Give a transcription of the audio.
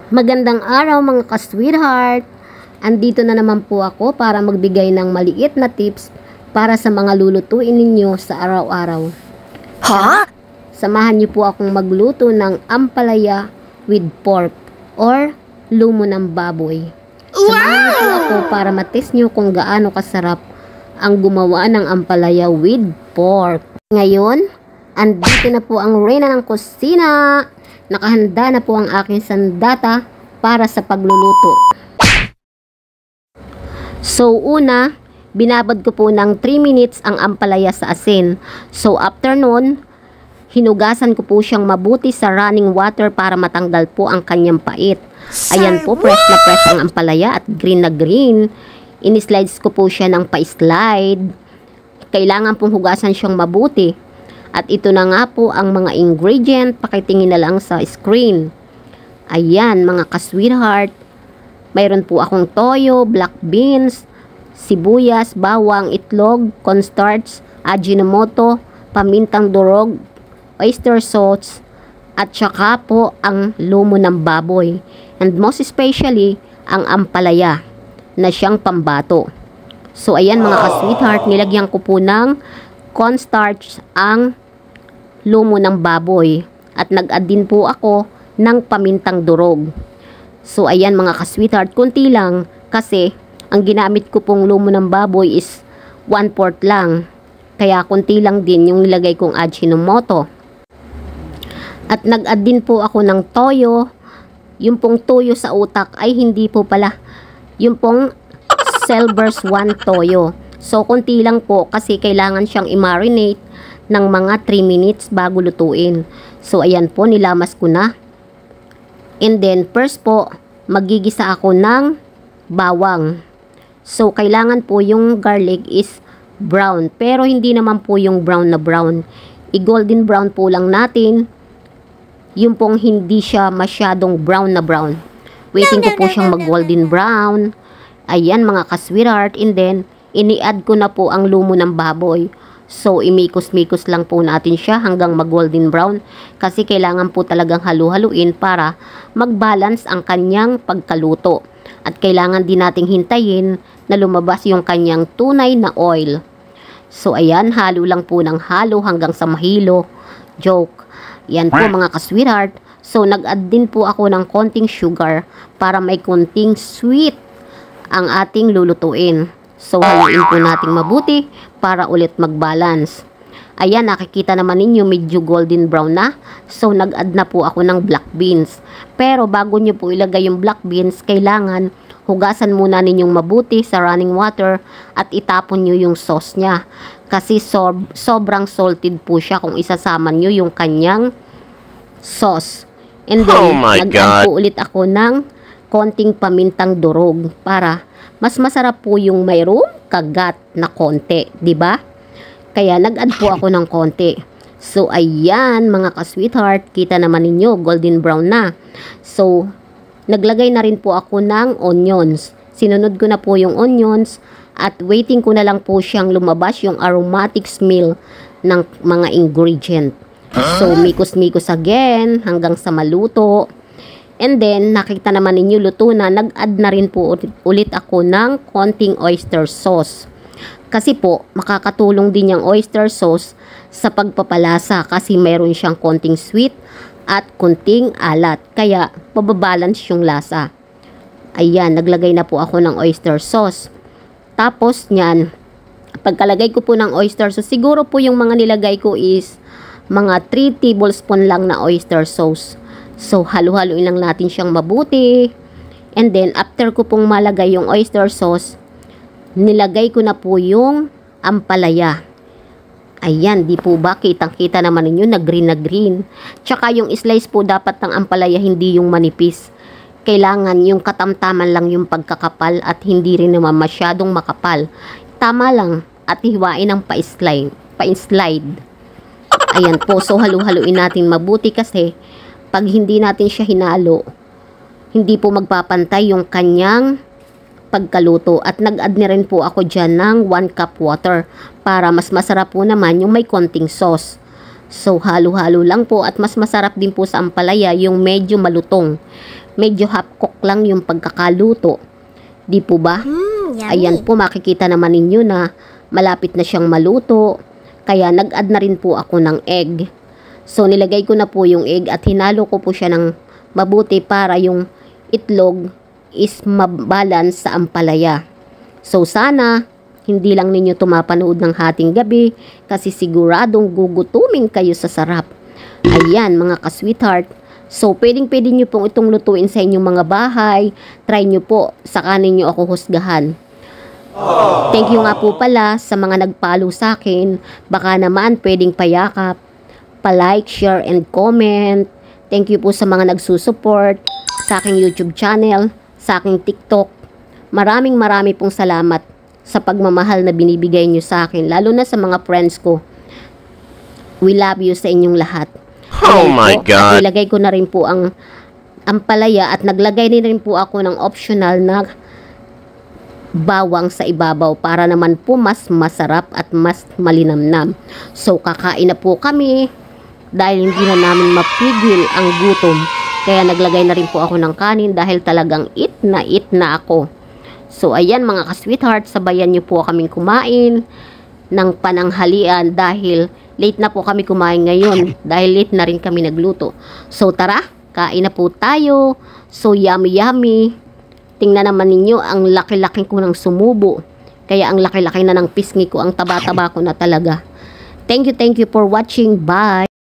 Magandang araw mga ka-sweetheart! Andito na naman po ako para magbigay ng maliit na tips para sa mga lulutuin ninyo sa araw-araw. Ha? Samahan niyo po akong magluto ng ampalaya with pork or lumo ng baboy. Samahan niyo po ako para matest niyo kung gaano kasarap ang gumawa ng ampalaya with pork. Ngayon, andito na po ang reyna ng kusina. Nakahanda na po ang aking sandata para sa pagluluto. So una, binabad ko po ng 3 minutes ang ampalaya sa asin. So after nun, hinugasan ko po siyang mabuti sa running water para matanggal po ang kanyang pait. Ayan po, fresh na fresh ang ampalaya at green na green. Inislides ko po siya ng pa-slide. Kailangan pong hugasan siyang mabuti. At ito na nga po ang mga ingredient, pakitingin na lang sa screen. Ayan mga ka-sweetheart, mayroon po akong toyo, black beans, sibuyas, bawang, itlog, cornstarch, ajinomoto, pamintang durog, oyster sauce, at saka po ang lumo ng baboy. And most especially, ang ampalaya na siyang pambato. So ayan mga ka-sweetheart, nilagyan ko po ng cornstarch ang lumo ng baboy at nag-add din po ako ng pamintang durog. So ayan mga ka-sweetheart, kunti lang kasi ang ginamit ko pong lumo ng baboy is 1/4 lang, kaya kunti lang din yung nilagay kong ajinomoto. At nag-add din po ako ng toyo. Yung pong toyo sa utak ay hindi po pala, yung pong Selber's 1 toyo. So, konti lang po kasi kailangan siyang i-marinate ng mga 3 minutes bago lutuin. So, ayan po, nilamas ko na. And then, first po, magigisa ako ng bawang. So, kailangan po yung garlic is brown. Pero, hindi naman po yung brown na brown. I-golden brown po lang natin. Yung pong hindi siya masyadong brown na brown. Waiting ko po siyang mag-golden brown. Ayan mga ka-sweetheart. And then, ini-add ko na po ang lumo ng baboy. So, imikos-mikos lang po natin siya hanggang mag-golden brown. Kasi kailangan po talagang halu-haluin para mag-balance ang kanyang pagkaluto. At kailangan din nating hintayin na lumabas yung kanyang tunay na oil. So, ayan, halo lang po ng halo hanggang sa mahilo. Joke. Yan po mga ka-sweetheart. So, nag-add din po ako ng konting sugar para may konting sweet ang ating lulutuin. So, haluin po natin mabuti para ulit mag-balance. Ayan, nakikita naman ninyo medyo golden brown na. So, nag-add na po ako ng black beans. Pero, bago nyo po ilagay yung black beans, kailangan hugasan muna ninyong mabuti sa running water at itapon nyo yung sauce niya. Kasi sobrang salted po siya kung isasama nyo yung kanyang sauce. And then, nag-add po ulit ako ng konting pamintang durog para mas masarap po yung mayroong kagat na konti, di ba? Kaya nag-add po ako ng konti. So ayan mga ka-sweetheart, kita naman ninyo golden brown na. So naglagay na rin po ako ng onions. Sinunod ko na po yung onions at waiting ko na lang po siyang lumabas yung aromatic smell ng mga ingredient. So mikos-mikos again hanggang sa maluto. And then, nakita naman ninyo luto na, nag-add na rin po ulit ako ng konting oyster sauce. Kasi po, makakatulong din yung oyster sauce sa pagpapalasa kasi mayroon siyang konting sweet at konting alat. Kaya, pababalance yung lasa. Ayan, naglagay na po ako ng oyster sauce. Tapos niyan, pagkalagay ko po ng oyster sauce, siguro po yung mga nilagay ko is mga 3 tablespoon lang na oyster sauce. So, halo-haloin lang natin siyang mabuti. And then, after ko pong malagay yung oyster sauce, nilagay ko na po yung ampalaya. Ayan, di po ba? Kitang-kita naman ninyo na green na green. Tsaka yung slice po dapat ng ampalaya, hindi yung manipis. Kailangan yung katamtaman lang yung pagkakapal at hindi rin naman masyadong makapal. Tama lang at hiwain ng pa-slide. Ayan po, so halo-haloin natin mabuti kasi pag hindi natin siya hinalo, hindi po magpapantay yung kanyang pagkaluto. At nag-add na rin po ako dyan ng 1 cup water para mas masarap po naman yung may konting sauce. So, halo-halo lang po at mas masarap din po sa ampalaya yung medyo malutong. medyo half cook lang yung pagkakaluto. Di po ba? Yummy. Ayan po, makikita naman ninyo na malapit na siyang maluto. Kaya nag-add na rin po ako ng egg. So nilagay ko na po yung egg at hinalo ko po siya ng mabuti para yung itlog is mabalance sa ampalaya. So sana hindi lang ninyo tumapanood ng hating gabi kasi siguradong gugutumin kayo sa sarap. Ayan mga ka-sweetheart. So pwedeng-pwede nyo pong itong lutuin sa inyong mga bahay. Try nyo po, saka ninyo ako husgahan. Thank you nga po pala sa mga nag-follow sa akin. Baka naman pwedeng payakap, pa-like, share, and comment. Thank you po sa mga nagsusupport sa aking YouTube channel, sa aking TikTok. Maraming pong salamat sa pagmamahal na binibigay nyo sa akin, lalo na sa mga friends ko. We love you sa inyong lahat. Oh my God! At nilagay ko na rin po ang ampalaya at naglagay din rin po ako ng optional na bawang sa ibabaw para naman po mas masarap at mas malinamnam. So kakain na po kami dahil hindi na namin mapigil ang gutom. Kaya naglagay na rin po ako ng kanin dahil talagang eat na ako. So ayan mga ka-sweetheart, sabayan niyo po kaming kumain ng pananghalian dahil late na po kami kumain ngayon dahil late na rin kami nagluto. So tara, kain na po tayo. So yummy. Tingnan naman ninyo, ang laki-laki ko ng sumubo. Kaya ang laki-laki na ng pisngi ko, ang taba-taba ko na talaga. Thank you for watching. Bye!